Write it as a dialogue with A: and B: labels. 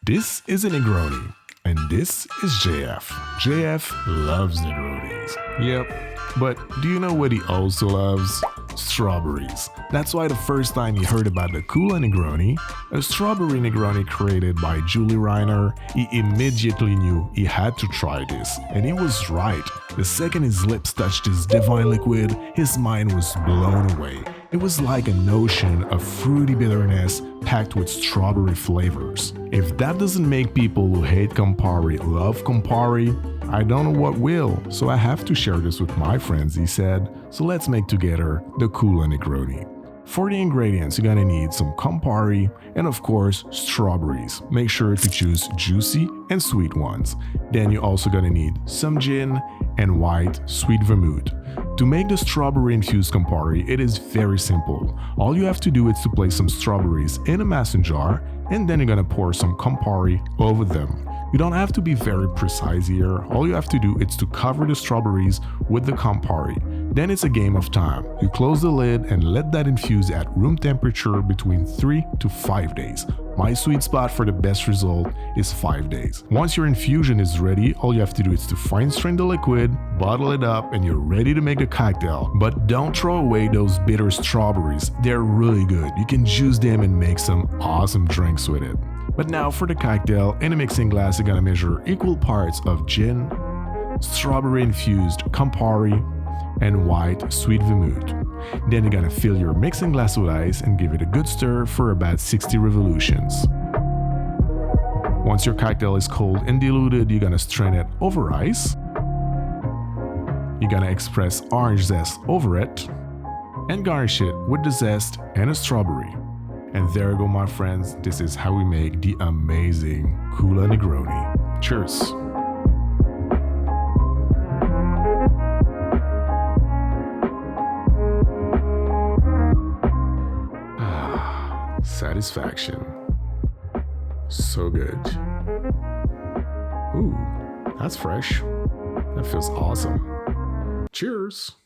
A: This is a Negroni, and this is JF. JF loves Negronis. Yep, but do you know what he also loves? Strawberries. That's why the first time he heard about the Kula Negroni, a strawberry Negroni created by Julie Reiner, he immediately knew he had to try this. And he was right. The second his lips touched this divine liquid, his mind was blown away. It was like an ocean of fruity bitterness packed with strawberry flavors. If that doesn't make people who hate Campari love Campari, I don't know what will, so I have to share this with my friends, he said. So let's make together the Kula Negroni. For the ingredients, you're gonna need some Campari and of course strawberries. Make sure to choose juicy and sweet ones. Then you're also gonna need some gin and white sweet vermouth. To make the strawberry infused Campari, it is very simple. All you have to do is to place some strawberries in a mason jar and then you're gonna pour some Campari over them. You don't have to be very precise here. All you have to do is to cover the strawberries with the Campari. Then it's a game of time. You close the lid and let that infuse at room temperature between 3 to 5 days. My sweet spot for the best result is 5 days. Once your infusion is ready, all you have to do is to fine strain the liquid, bottle it up, and you're ready to make a cocktail. But don't throw away those bitter strawberries. They're really good. You can juice them and make some awesome drinks with it. But now for the cocktail, in a mixing glass you're gonna measure equal parts of gin, strawberry infused Campari, and white sweet vermouth. Then you're gonna fill your mixing glass with ice and give it a good stir for about 60 revolutions. Once your cocktail is cold and diluted, you're gonna strain it over ice. You're gonna express orange zest over it and garnish it with the zest and a strawberry. And there you go, my friends, this is how we make the amazing Kula Negroni. Cheers! Satisfaction. So good. Ooh, that's fresh. That feels awesome. Cheers!